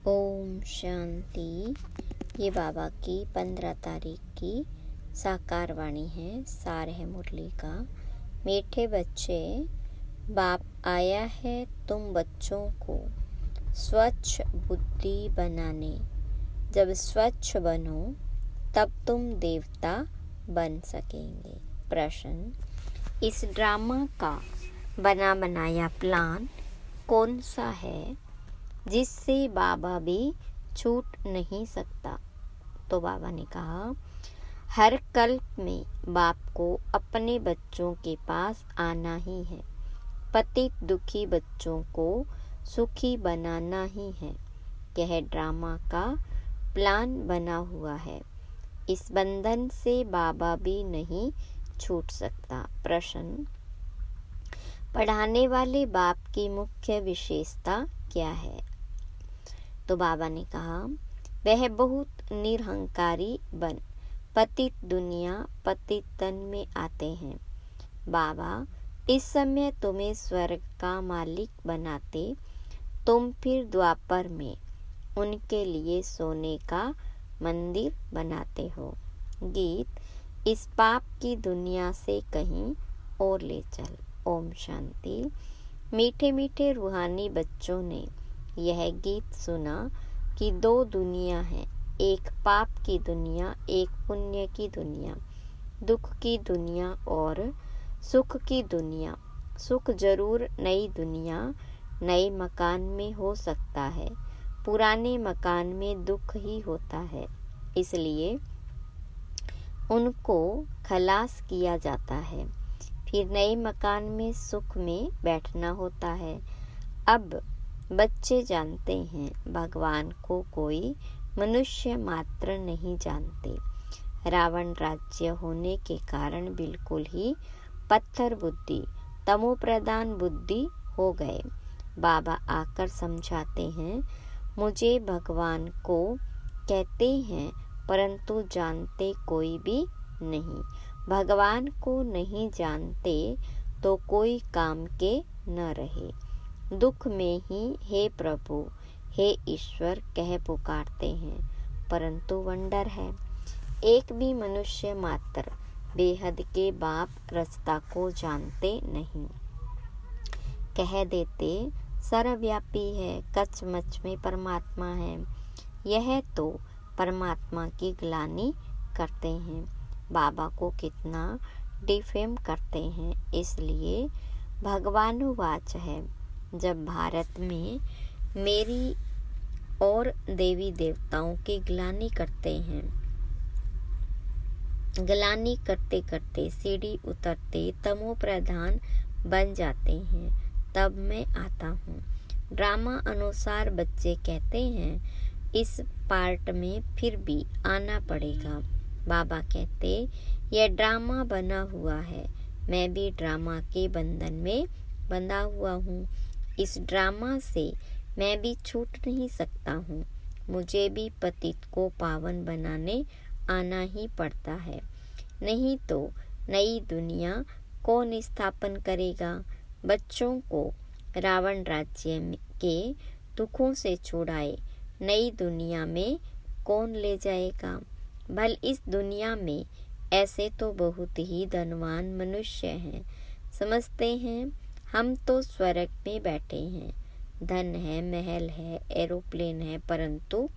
ओम शांति। ये बाबा की 15 तारीख की साकार वाणी है। सार है मुरली का। मीठे बच्चे, बाप आया है तुम बच्चों को स्वच्छ बुद्धि बनाने। जब स्वच्छ बनो तब तुम देवता बन सकेंगे। प्रश्न, इस ड्रामा का बना बनाया प्लान कौन सा है जिससे बाबा भी छूट नहीं सकता? तो बाबा ने कहा, हर कल्प में बाप को अपने बच्चों के पास आना ही है। पतित दुखी बच्चों को सुखी बनाना ही है। यह ड्रामा का प्लान बना हुआ है। इस बंधन से बाबा भी नहीं छूट सकता। प्रश्न, पढ़ाने वाले बाप की मुख्य विशेषता क्या है? तो बाबा ने कहा, वह बहुत निरहंकारी बन पतित दुनिया पतित तन में आते हैं। बाबा इस समय तुम्हें स्वर्ग का मालिक बनाते, तुम फिर द्वापर में उनके लिए सोने का मंदिर बनाते हो। गीत, इस पाप की दुनिया से कहीं और ले चल। ओम शांति। मीठे मीठे रूहानी बच्चों ने यह गीत सुना कि दो दुनिया है, एक पाप की दुनिया, एक पुण्य की दुनिया, दुख की दुनिया और सुख की दुनिया। सुख जरूर नई दुनिया नए मकान में हो सकता है, पुराने मकान में दुख ही होता है, इसलिए उनको खलास किया जाता है। फिर नए मकान में सुख में बैठना होता है। अब बच्चे जानते हैं, भगवान को कोई मनुष्य मात्र नहीं जानते। रावण राज्य होने के कारण बिल्कुल ही पत्थर बुद्धि, तमोप्रधान बुद्धि हो गए। बाबा आकर समझाते हैं, मुझे भगवान को कहते हैं परंतु जानते कोई भी नहीं। भगवान को नहीं जानते तो कोई काम के न रहे। दुख में ही हे प्रभु, हे ईश्वर कह पुकारते हैं, परंतु वंडर है, एक भी मनुष्य मात्र बेहद के बाप रास्ता को जानते नहीं। कह देते सर्वव्यापी है, कचमच में परमात्मा है। यह तो परमात्मा की ग्लानि करते हैं, बाबा को कितना डिफेम करते हैं। इसलिए भगवानुवाच है, जब भारत में मेरी और देवी देवताओं की ग्लानि करते हैं, ग्लानि करते करते सीढ़ी उतरते तमो प्रधान बन जाते हैं, तब मैं आता हूँ। ड्रामा अनुसार बच्चे कहते हैं इस पार्ट में फिर भी आना पड़ेगा। बाबा कहते, यह ड्रामा बना हुआ है, मैं भी ड्रामा के बंधन में बंधा हुआ हूँ। इस ड्रामा से मैं भी छूट नहीं सकता हूँ। मुझे भी पतित को पावन बनाने आना ही पड़ता है, नहीं तो नई दुनिया कौन स्थापन करेगा? बच्चों को रावण राज्य के दुखों से छुड़ाए नई दुनिया में कौन ले जाएगा? भल इस दुनिया में ऐसे तो बहुत ही धनवान मनुष्य हैं, समझते हैं हम तो स्वर्ग में बैठे हैं, धन है, महल है, एरोप्लेन है, परंतु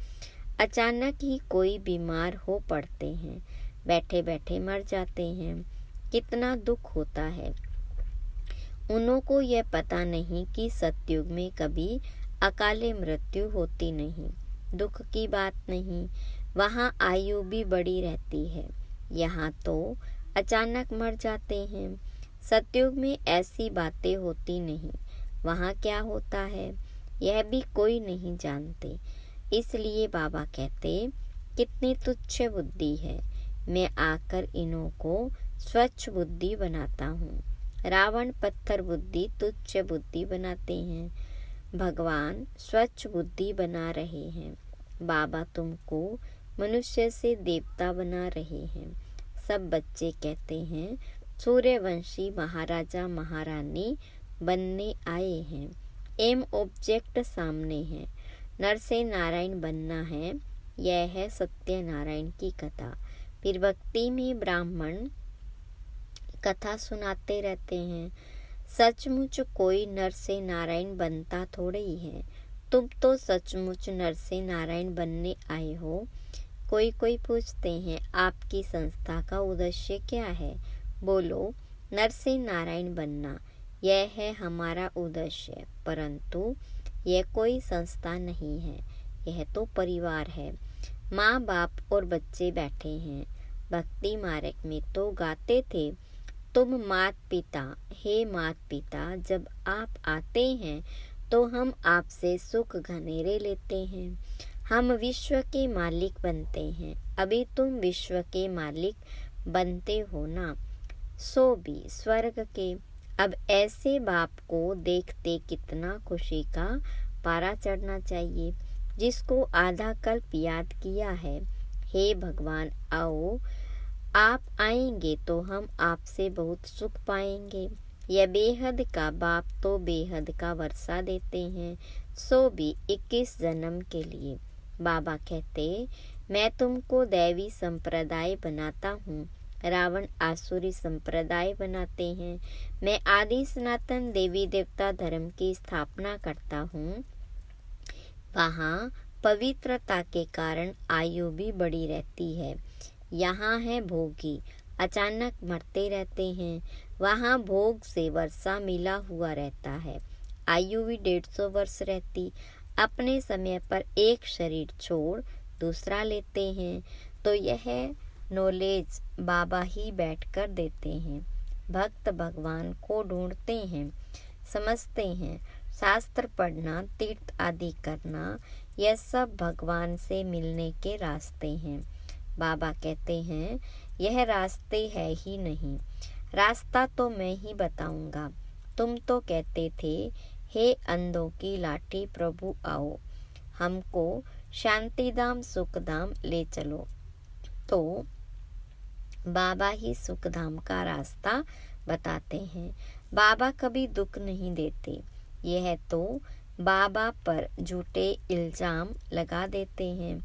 अचानक ही कोई बीमार हो पड़ते हैं, बैठे बैठे मर जाते हैं। कितना दुख होता है। उन्हों को यह पता नहीं कि सतयुग में कभी अकाले मृत्यु होती नहीं। दुख की बात नहीं, वहाँ आयु भी बड़ी रहती है, यहाँ तो अचानक मर जाते हैं। सतयुग में ऐसी बातें होती नहीं, वहाँ क्या होता है यह भी कोई नहीं जानते। इसलिए बाबा कहते, कितनी तुच्छ बुद्धि है, मैं आकर इन्हों को स्वच्छ बुद्धि बनाता हूँ। रावण पत्थर बुद्धि तुच्छ बुद्धि बनाते हैं, भगवान स्वच्छ बुद्धि बना रहे हैं। बाबा तुमको मनुष्य से देवता बना रहे हैं। सब बच्चे कहते हैं सूर्यवंशी महाराजा महारानी बनने आए हैं। एम ऑब्जेक्ट सामने है, नर से नारायण बनना है। यह है सत्यनारायण की कथा। फिर भक्ति में ब्राह्मण कथा सुनाते रहते हैं। सचमुच कोई नर से नारायण बनता थोड़े ही है। तुम तो सचमुच नर से नारायण बनने आए हो। कोई कोई पूछते हैं, आपकी संस्था का उद्देश्य क्या है? बोलो, नर से नारायण बनना, यह है हमारा उद्देश्य। परंतु यह कोई संस्था नहीं है, यह तो परिवार है। माँ बाप और बच्चे बैठे हैं। भक्ति मार्ग में तो गाते थे, तुम मात पिता, हे मात पिता, जब आप आते हैं तो हम आपसे सुख घनेरे लेते हैं। हम विश्व के मालिक बनते हैं। अभी तुम विश्व के मालिक बनते हो ना, सो भी स्वर्ग के। अब ऐसे बाप को देखते कितना खुशी का पारा चढ़ना चाहिए, जिसको आधा कल्प याद किया है। हे भगवान, आओ, आप आएंगे तो हम आपसे बहुत सुख पाएंगे। यह बेहद का बाप तो बेहद का वर्षा देते हैं, सो भी 21 जन्म के लिए। बाबा कहते, मैं तुमको दैवी संप्रदाय बनाता हूँ, रावण आसुरी संप्रदाय बनाते हैं। मैं आदि सनातन देवी देवता धर्म की स्थापना करता हूँ। वहाँ पवित्रता के कारण आयु भी बढ़ी रहती है। यहाँ है भोगी, अचानक मरते रहते हैं। वहाँ भोग से वर्षा मिला हुआ रहता है। आयु भी 150 वर्ष रहती। अपने समय पर एक शरीर छोड़ दूसरा लेते हैं, तो यह नॉलेज बाबा ही बैठकर देते हैं। भक्त भगवान को ढूंढते हैं, समझते हैं। शास्त्र पढ़ना, तीर्थ आदि करना, यह सब भगवान से मिलने के रास्ते हैं। बाबा कहते हैं, यह रास्ते है ही नहीं, रास्ता तो मैं ही बताऊंगा। तुम तो कहते थे, हे अंधों की लाठी प्रभु आओ, हमको शांतिधाम सुखधाम ले चलो। तो बाबा ही सुखधाम का रास्ता बताते हैं। बाबा कभी दुख नहीं देते। यह तो बाबा पर झूठे इल्जाम लगा देते हैं।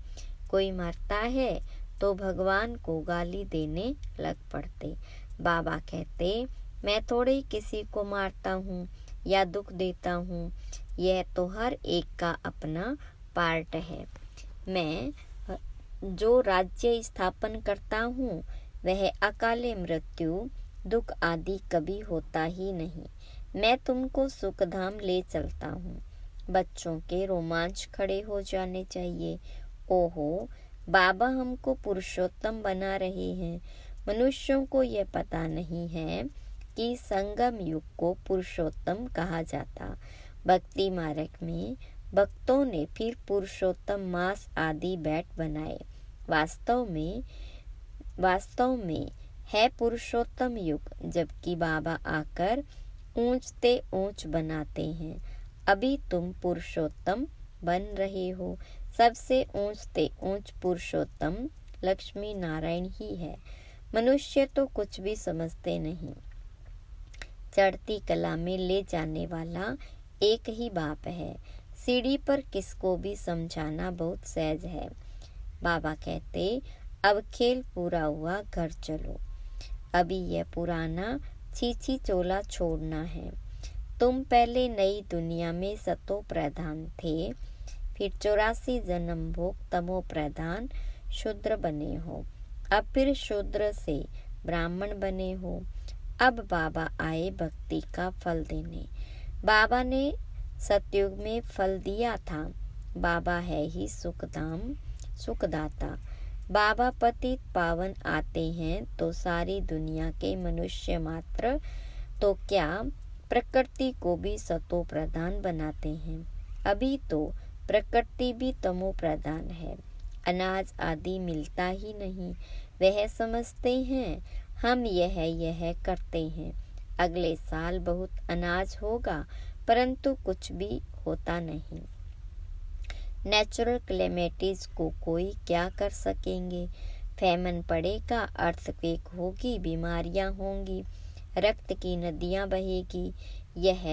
कोई मरता है तो भगवान को गाली देने लग पड़ते। बाबा कहते, मैं थोड़े किसी को मारता हूँ या दुख देता हूँ, यह तो हर एक का अपना पार्ट है। मैं जो राज्य स्थापन करता हूँ, वह अकाले मृत्यु, दुख आदि कभी होता ही नहीं। मैं तुमको सुखधाम ले चलता हूँ। बच्चों के रोमांच खड़े हो जाने चाहिए। ओहो, बाबा हमको पुरुषोत्तम बना रहे हैं। मनुष्यों को यह पता नहीं है कि संगम युग को पुरुषोत्तम कहा जाता। भक्ति मार्ग में भक्तों ने फिर पुरुषोत्तम मास आदि बैट बनाए। वास्तव में है पुरुषोत्तम युग, जबकि बाबा आकर ऊंचते ऊंच बनाते हैं। अभी तुम पुरुषोत्तम बन रहे हो। सबसे ऊंचते ऊंच पुरुषोत्तम लक्ष्मी नारायण ही है। मनुष्य तो कुछ भी समझते नहीं। चढ़ती कला में ले जाने वाला एक ही बाप है। सीढ़ी पर किसको भी समझाना बहुत सहज है। बाबा कहते, अब खेल पूरा हुआ, घर चलो। अभी यह पुराना छीछी चोला छोड़ना है। तुम पहले नई दुनिया में सतो प्रधान थे, फिर 84 जन्म भोग तमो प्रधान शूद्र बने हो। अब फिर शूद्र से ब्राह्मण बने हो। अब बाबा आए भक्ति का फल देने। बाबा ने सतयुग में फल दिया था। बाबा है ही सुखधाम सुखदाता। बाबा पतित पावन आते हैं तो सारी दुनिया के मनुष्य मात्र तो क्या प्रकृति को भी सतो प्रधान बनाते हैं। अभी तो प्रकृति भी तमो प्रधान है। अनाज आदि मिलता ही नहीं। वह समझते हैं हम यह करते हैं, अगले साल बहुत अनाज होगा, परंतु कुछ भी होता नहीं। नेचुरल क्लेमेटीज को कोई क्या कर सकेंगे। फैमन पड़ेगा, अर्थक्वेक होगी, बीमारियां होंगी, रक्त की नदियां बहेगी। यह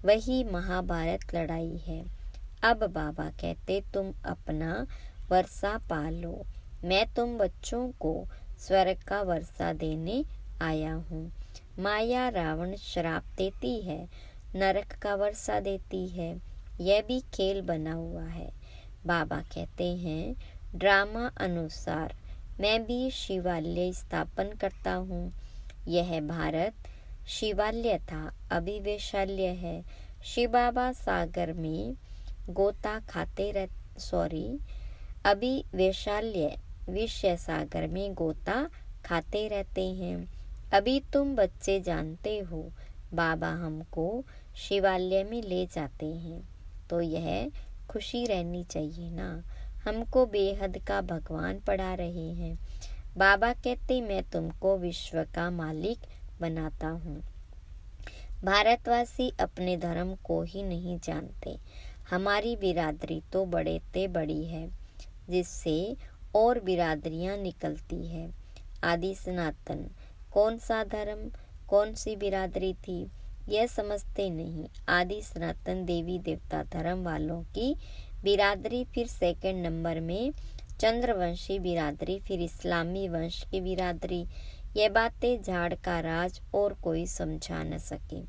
वही महाभारत लड़ाई है। अब बाबा कहते तुम अपना वर्षा पालो, मैं तुम बच्चों को स्वर्ग का वर्षा देने आया हूँ। माया रावण श्राप देती है, नरक का वर्षा देती है, यह भी खेल बना हुआ है। बाबा कहते हैं ड्रामा अनुसार मैं भी शिवालय स्थापन करता हूँ। यह भारत शिवालय था, अभी वैशाल्य है। शिव बाबा सागर में गोता खाते अभी वैशाल्य विषय सागर में गोता खाते रहते हैं। अभी तुम बच्चे जानते हो बाबा हमको शिवालय में ले जाते हैं, तो यह खुशी रहनी चाहिए ना। हमको बेहद का भगवान पढ़ा रहे हैं। बाबा कहते मैं तुमको विश्व का मालिक बनाता हूँ। भारतवासी अपने धर्म को ही नहीं जानते। हमारी बिरादरी तो बड़े ते बड़ी है, जिससे और बिरादरियां निकलती है। आदि सनातन कौन सा धर्म, कौन सी बिरादरी थी, यह समझते नहीं। आदि सनातन देवी देवता धर्म वालों की बिरादरी, फिर सेकंड नंबर में चंद्रवंशी बिरादरी, फिर इस्लामी वंश की बिरादरी। ये बातें झाड़ का राज और कोई समझा न सके।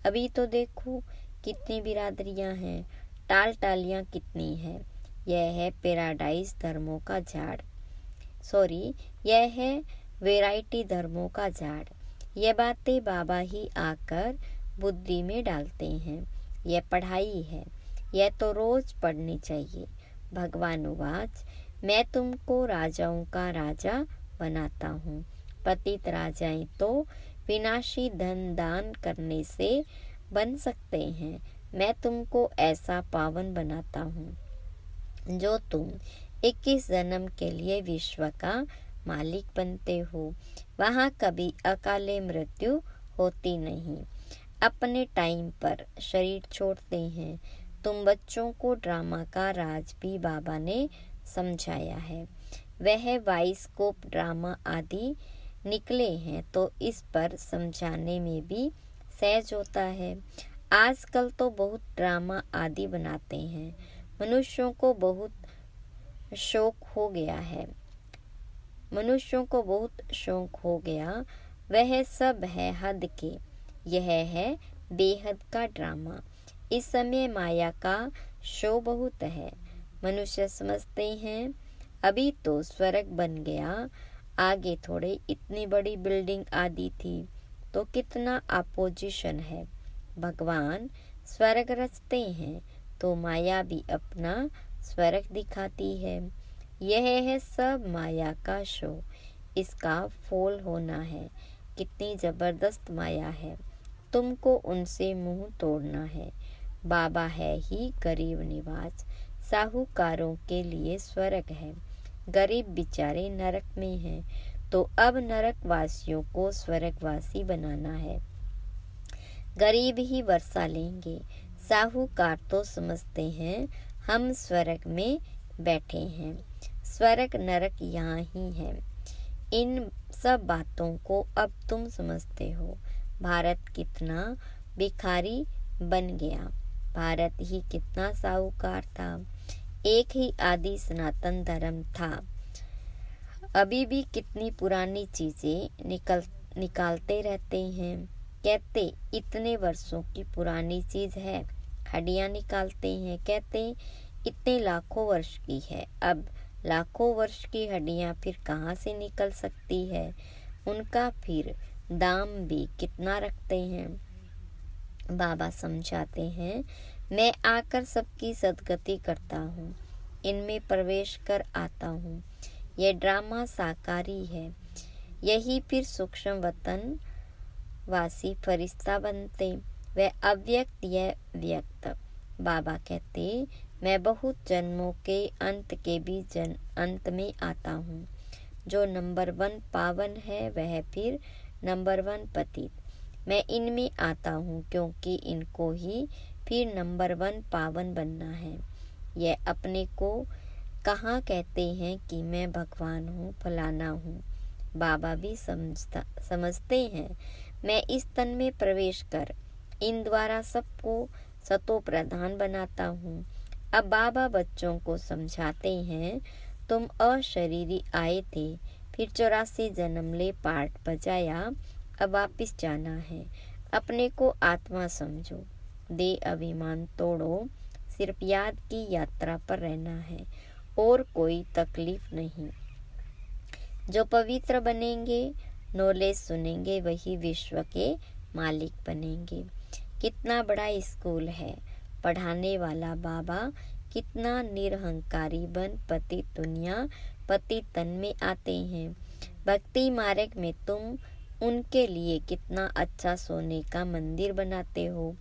अभी तो देखो कितनी बिरादरियां हैं, टाल टालियां कितनी हैं। यह है पैराडाइज धर्मों का झाड़, यह है वैरायटी धर्मों का झाड़। ये बातें बाबा ही आकर बुद्धि में डालते हैं। यह पढ़ाई है, यह तो रोज पढ़नी चाहिए। भगवान उवाच मैं तुमको राजाओं का राजा बनाता हूँ। पतित राजाएं तो विनाशी धन दान करने से बन सकते हैं, मैं तुमको ऐसा पावन बनाता हूँ जो तुम 21 जन्म के लिए विश्व का मालिक बनते हो। वहाँ कभी अकाले मृत्यु होती नहीं। अपने टाइम पर शरीर छोड़ते हैं। तुम बच्चों को ड्रामा का राज भी बाबा ने समझाया है। वह बाइस्कोप ड्रामा आदि निकले हैं, तो इस पर समझाने में भी सहज होता है। आजकल तो बहुत ड्रामा आदि बनाते हैं। मनुष्यों को बहुत शौक हो गया। वह सब है हद के। यह है बेहद का ड्रामा। इस समय माया का शो बहुत है। मनुष्य समझते हैं अभी तो स्वर्ग बन गया, आगे थोड़े इतनी बड़ी बिल्डिंग आदि थी, तो कितना अपोजिशन है। भगवान स्वर्ग रचते हैं तो माया भी अपना स्वर्ग दिखाती है। यह है सब माया का शो, इसका फॉल होना है। कितनी जबरदस्त माया है, तुमको उनसे मुंह तोड़ना है। बाबा है ही गरीब निवास, साहूकारों के लिए स्वर्ग है। गरीब बेचारे नरक में हैं, तो अब नरक वासियों को स्वर्गवासी बनाना है। गरीब ही वर्षा लेंगे। साहूकार तो समझते हैं हम स्वर्ग में बैठे हैं। स्वर्ग नरक यहाँ ही है। इन सब बातों को अब तुम समझते हो। भारत कितना भिखारी बन गया, भारत ही कितना साहूकार था। एक ही आदि सनातन धर्म था। अभी भी कितनी पुरानी चीजें निकालते रहते हैं। कहते इतने वर्षों की पुरानी चीज है, हड्डियां निकालते हैं। कहते इतने लाखों वर्ष की है। अब लाखों वर्ष की हड्डियां फिर कहाँ से निकल सकती है। उनका फिर दाम भी कितना रखते हैं। बाबा समझाते हैं मैं आकर सबकी सदगति करता हूँ, इनमें प्रवेश कर आता हूँ। यह ड्रामा साकारी है। यही फिर सूक्ष्म वतन वासी फरिश्ता बनते। वह अव्यक्त यह व्यक्त। बाबा कहते मैं बहुत जन्मों के अंत के भी अंत में आता हूँ। जो नंबर 1 पावन है वह फिर नंबर 1 पतित। मैं इनमें आता हूँ क्योंकि इनको ही फिर नंबर 1 पावन बनना है। यह अपने को कहाँ कहते हैं कि मैं भगवान हूँ, फलाना हूँ। बाबा भी समझते हैं मैं इस तन में प्रवेश कर इन द्वारा सबको सतो प्रधान बनाता हूँ। अब बाबा बच्चों को समझाते हैं, तुम अशरीरी आए थे, फिर 84 जन्म ले पाठ बजाया, अब वापिस जाना है। अपने को आत्मा समझो, दे अभिमान तोड़ो, सिर्फ याद की यात्रा पर रहना है और कोई तकलीफ नहीं। जो पवित्र बनेंगे, नॉलेज सुनेंगे, वही विश्व के मालिक बनेंगे। कितना बड़ा स्कूल है, पढ़ाने वाला बाबा कितना निरहंकारी बन पति दुनिया पति तन में आते हैं। भक्ति मार्ग में तुम उनके लिए कितना अच्छा सोने का मंदिर बनाते हो।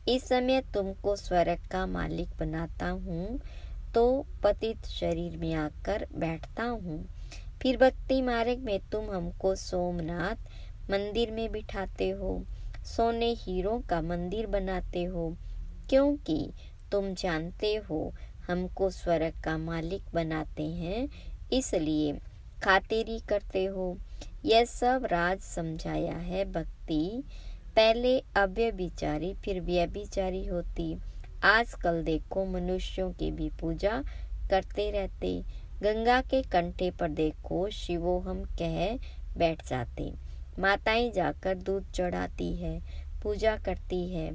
इस समय तुमको स्वर्ग का मालिक बनाता हूँ तो पतित शरीर में आकर बैठता हूँ। फिर भक्ति मार्ग में तुम हमको सोमनाथ मंदिर में बिठाते हो, सोने हीरों का मंदिर बनाते हो, क्योंकि तुम जानते हो हमको स्वर्ग का मालिक बनाते हैं, इसलिए खातिरी करते हो। यह सब राज समझाया है। भक्ति पहले अव्यभिचारी फिर व्यभिचारी होती। आजकल देखो मनुष्यों की भी पूजा करते रहते। गंगा के कंठे पर देखो शिवो हम कह बैठ जाते। माताएं जाकर दूध चढ़ाती है, पूजा करती है।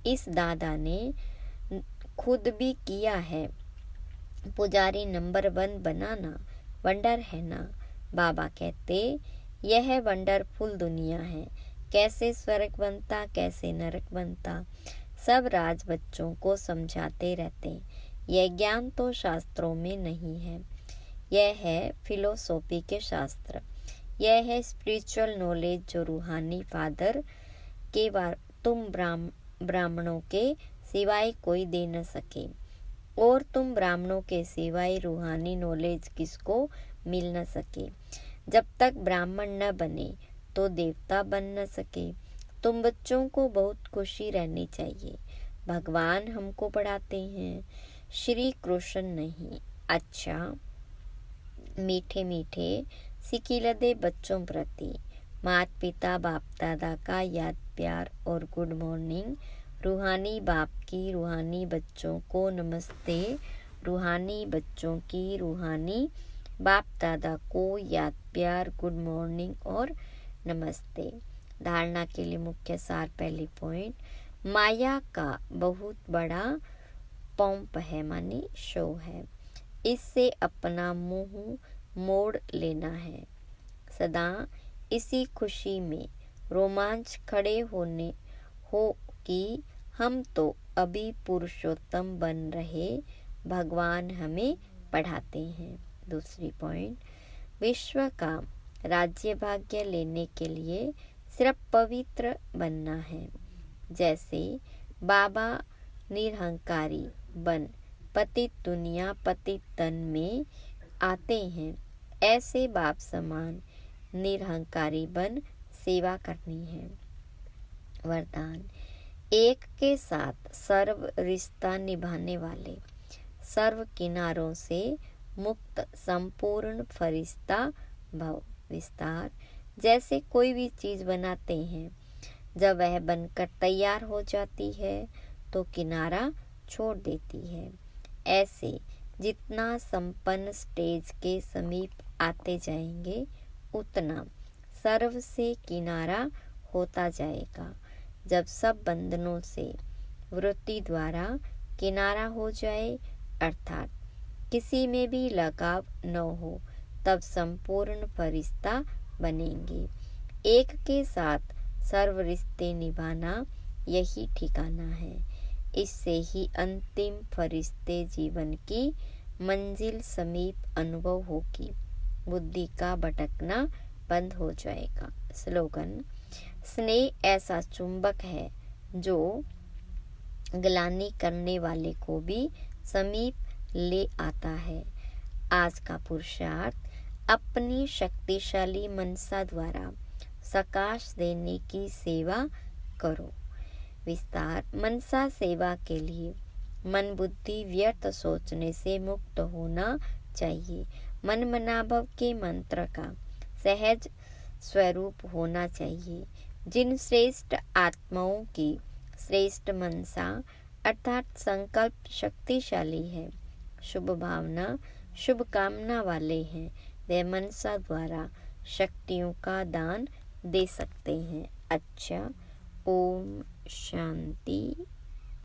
इस दादा ने खुद भी किया है। पुजारी नंबर 1 बनाना वंडर है ना। बाबा कहते यह वंडरफुल दुनिया है, कैसे स्वर्ग बनता कैसे नरक बनता, सब राज बच्चों को समझाते रहते। यह ज्ञान तो शास्त्रों में नहीं है, यह है फिलोसॉफी के शास्त्र। यह है स्पिरिचुअल नॉलेज जो रूहानी फादर के तुम ब्राह्मणों के सिवाय कोई दे न सके, और तुम ब्राह्मणों के सिवाय रूहानी नॉलेज किसको मिल न सके। जब तक ब्राह्मण न बने तो देवता बन न सके। तुम बच्चों को बहुत खुशी रहनी चाहिए। भगवान हमको पढ़ाते हैं, श्री कृष्ण नहीं। अच्छा, मीठे मीठे सिकिलदे बच्चों प्रति माता पिता बाप दादा का याद प्यार और गुड मॉर्निंग। रूहानी बाप की रूहानी बच्चों को नमस्ते। रूहानी बच्चों की रूहानी बाप दादा को याद प्यार गुड मॉर्निंग और नमस्ते। धारणा के लिए मुख्य सार। पहली पॉइंट, माया का बहुत बड़ा पंप है, मानी शो है, इससे अपना मुंह मोड़ लेना है। सदा इसी खुशी में रोमांच खड़े होने हो कि हम तो अभी पुरुषोत्तम बन रहे, भगवान हमें पढ़ाते हैं। दूसरी पॉइंट, विश्व का राज्य भाग्य लेने के लिए सिर्फ पवित्र बनना है। जैसे बाबा निरहंकारी बन पतित दुनिया पतित तन में आते हैं, ऐसे बाप समान निरहंकारी बन सेवा करनी है। वरदान, एक के साथ सर्व रिश्ता निभाने वाले, सर्व किनारों से मुक्त संपूर्ण फरिश्ता भव। विस्तार, जैसे कोई भी चीज बनाते हैं, जब वह बनकर तैयार हो जाती है तो किनारा छोड़ देती है। ऐसे जितना संपन्न स्टेज के समीप आते जाएंगे, उतना सर्व से किनारा होता जाएगा। जब सब बंधनों से वृत्ति द्वारा किनारा हो जाए, अर्थात किसी में भी लगाव न हो, तब संपूर्ण फरिश्ता बनेंगे। एक के साथ सर्व रिश्ते निभाना यही ठिकाना है। इससे ही अंतिम फरिश्ते जीवन की मंजिल समीप अनुभव होगी। बुद्धि का भटकना बंद हो जाएगा। स्लोगन, स्नेह ऐसा चुंबक है जो ग्लानि करने वाले को भी समीप ले आता है। आज का पुरुषार्थ, अपनी शक्तिशाली मनसा द्वारा सकाश देने की सेवा करो। विस्तार, मनसा सेवा के लिए मन बुद्धि व्यर्थ सोचने से मुक्त होना चाहिए। मन मनाभव के मंत्र का सहज स्वरूप होना चाहिए। जिन श्रेष्ठ आत्माओं की श्रेष्ठ मनसा अर्थात संकल्प शक्तिशाली है। शुभ भावना शुभ कामना वाले हैं। वे मनसा द्वारा शक्तियों का दान दे सकते हैं। अच्छा, ओम शांति।